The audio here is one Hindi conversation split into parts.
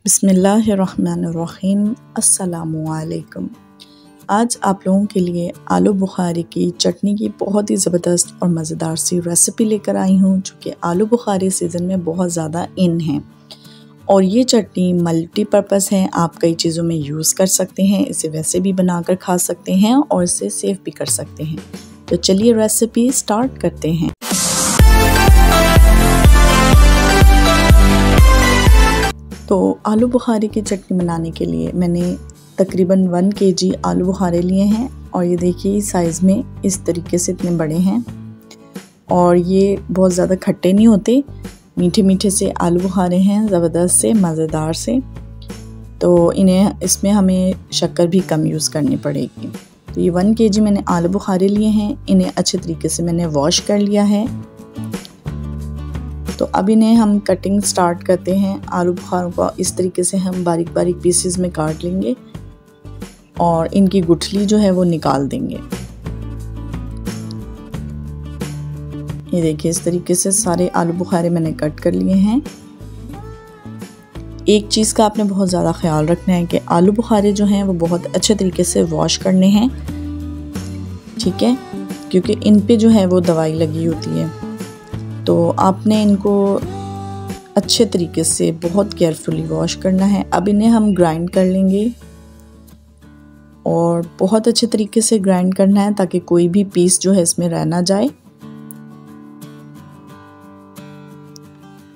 बिस्मिल्लाहिर्रहमानिर्रहीम। अस्सलामुअलैकुम। आज आप लोगों के लिए आलू बुखारे की चटनी की बहुत ही ज़बरदस्त और मज़ेदार सी रेसिपी लेकर आई हूँ, जो कि आलू बुखारे सीज़न में बहुत ज़्यादा इन है। और ये चटनी मल्टीपर्पज़ है, आप कई चीज़ों में यूज़ कर सकते हैं, इसे वैसे भी बनाकर खा सकते हैं और इसे सेव भी कर सकते हैं। तो चलिए रेसिपी स्टार्ट करते हैं। तो आलू बुखारे की चटनी बनाने के लिए मैंने तकरीबन 1 kg आलू बुखारे लिए हैं और ये देखिए साइज़ में इस तरीके से इतने बड़े हैं और ये बहुत ज़्यादा खट्टे नहीं होते, मीठे मीठे से आलू बुखारे हैं, ज़बरदस्त से मज़ेदार से। तो इसमें हमें शक्कर भी कम यूज़ करनी पड़ेगी। तो ये 1 kg मैंने आलू बुखारे लिए हैं, इन्हें अच्छे तरीके से मैंने वॉश कर लिया है। तो अब इन्हें हम कटिंग स्टार्ट करते हैं। आलू बुखारों को इस तरीके से हम बारीक बारीक पीसेस में काट लेंगे और इनकी गुठली जो है वो निकाल देंगे। ये देखिए इस तरीके से सारे आलू बुखारे मैंने कट कर लिए हैं। एक चीज़ का आपने बहुत ज़्यादा ख्याल रखना है कि आलू बुखारे जो हैं वो बहुत अच्छे तरीके से वॉश करने हैं, ठीक है, क्योंकि इन पे जो है वो दवाई लगी होती है। तो आपने इनको अच्छे तरीके से बहुत केयरफुली वॉश करना है। अब इन्हें हम ग्राइंड कर लेंगे और बहुत अच्छे तरीके से ग्राइंड करना है ताकि कोई भी पीस जो है इसमें रह ना जाए।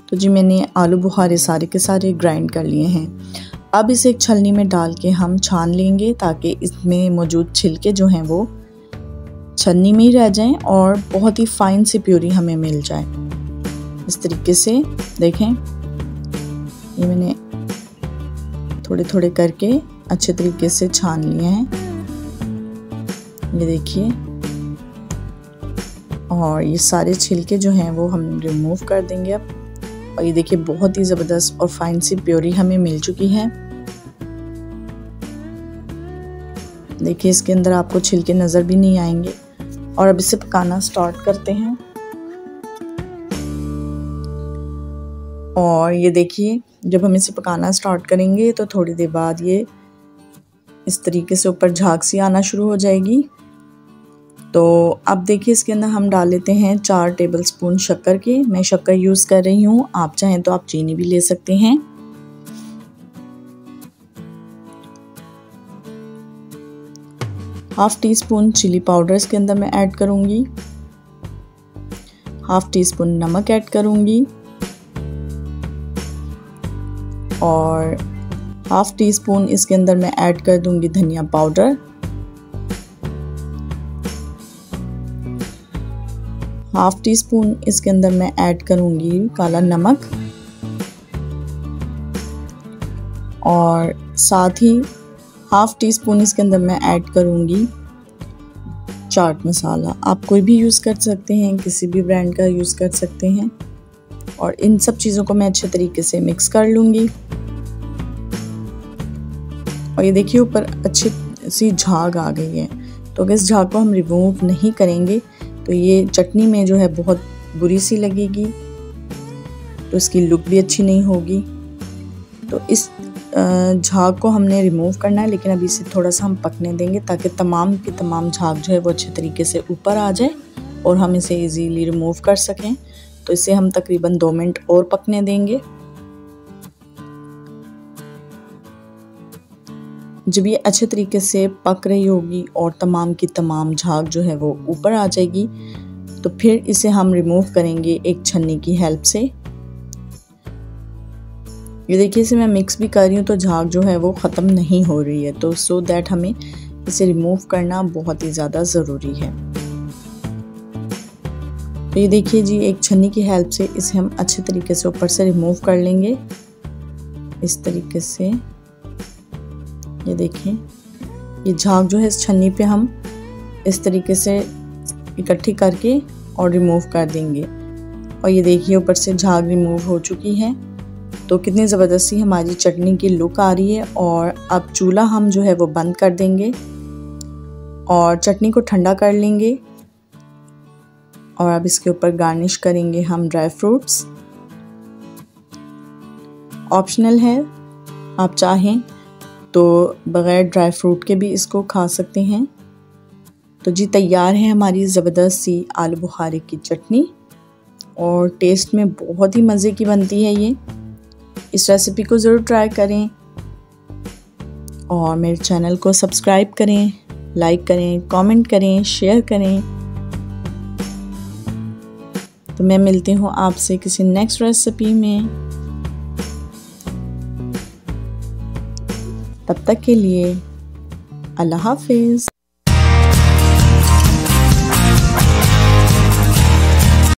तो जी मैंने आलू बुखारे सारे के सारे ग्राइंड कर लिए हैं। अब इसे एक छलनी में डाल के हम छान लेंगे ताकि इसमें मौजूद छिलके जो हैं वो छन्नी में ही रह जाएं और बहुत ही फाइन सी प्यूरी हमें मिल जाए। इस तरीके से देखें, ये मैंने थोड़े थोड़े करके अच्छे तरीके से छान लिए हैं, ये देखिए। और ये सारे छिलके जो हैं वो हम रिमूव कर देंगे अब। और ये देखिए बहुत ही ज़बरदस्त और फाइन सी प्यूरी हमें मिल चुकी है। देखिए इसके अंदर आपको छिलके नज़र भी नहीं आएंगे। और अब इसे पकाना स्टार्ट करते हैं। और ये देखिए जब हम इसे पकाना स्टार्ट करेंगे तो थोड़ी देर बाद ये इस तरीके से ऊपर झाग सी आना शुरू हो जाएगी। तो अब देखिए इसके अंदर हम डाल लेते हैं 4 टेबलस्पून शक्कर के। मैं शक्कर यूज़ कर रही हूँ, आप चाहें तो आप चीनी भी ले सकते हैं। Half teaspoon chilli powder इसके अंदर मैं ऐड करूँगी। हाफ टी स्पून नमक ऐड करूँगी और हाफ टी स्पून इसके अंदर मैं ऐड कर दूँगी धनिया पाउडर। हाफ टी स्पून इसके अंदर मैं ऐड करूँगी काला नमक और साथ ही हाफ टी स्पून इसके अंदर मैं ऐड करूँगी चाट मसाला। आप कोई भी यूज़ कर सकते हैं, किसी भी ब्रांड का यूज़ कर सकते हैं। और इन सब चीज़ों को मैं अच्छे तरीके से मिक्स कर लूँगी। और ये देखिए ऊपर अच्छी सी झाग आ गई है। तो अगर इस झाग को हम रिमूव नहीं करेंगे तो ये चटनी में जो है बहुत बुरी सी लगेगी, तो इसकी लुक भी अच्छी नहीं होगी। तो इस झाग को हमने रिमूव करना है, लेकिन अभी इसे थोड़ा सा हम पकने देंगे ताकि तमाम की तमाम झाग जो है वो अच्छे तरीके से ऊपर आ जाए और हम इसे इजीली रिमूव कर सकें। तो इसे हम तकरीबन 2 मिनट और पकने देंगे। जब ये अच्छे तरीके से पक रही होगी और तमाम की तमाम झाग जो है वो ऊपर आ जाएगी, तो फिर इसे हम रिमूव करेंगे एक छन्नी की हेल्प से। ये देखिए इसे मैं मिक्स भी कर रही हूँ तो झाग जो है वो ख़त्म नहीं हो रही है। तो सो दैट हमें इसे रिमूव करना बहुत ही ज़्यादा ज़रूरी है। तो ये देखिए जी एक छन्नी की हेल्प से इसे हम अच्छे तरीके से ऊपर से रिमूव कर लेंगे इस तरीके से। ये देखिए ये झाग जो है इस छन्नी पे हम इस तरीके से इकट्ठी करके और रिमूव कर देंगे। और ये देखिए ऊपर से झाग रिमूव हो चुकी है। तो कितनी ज़बरदस्ती हमारी चटनी की लुक आ रही है। और अब चूल्हा हम जो है वो बंद कर देंगे और चटनी को ठंडा कर लेंगे। और अब इसके ऊपर गार्निश करेंगे हम ड्राई फ्रूट्स। ऑप्शनल है, आप चाहें तो बग़ैर ड्राई फ्रूट के भी इसको खा सकते हैं। तो जी तैयार है हमारी ज़बरदस्त सी आलू बुखारे की चटनी और टेस्ट में बहुत ही मज़े की बनती है ये। इस रेसिपी को ज़रूर ट्राई करें और मेरे चैनल को सब्सक्राइब करें, लाइक करें, कमेंट करें, शेयर करें। तो मैं मिलती हूँ आपसे किसी नेक्स्ट रेसिपी में। तब तक के लिए अल्लाह हाफ़िज़।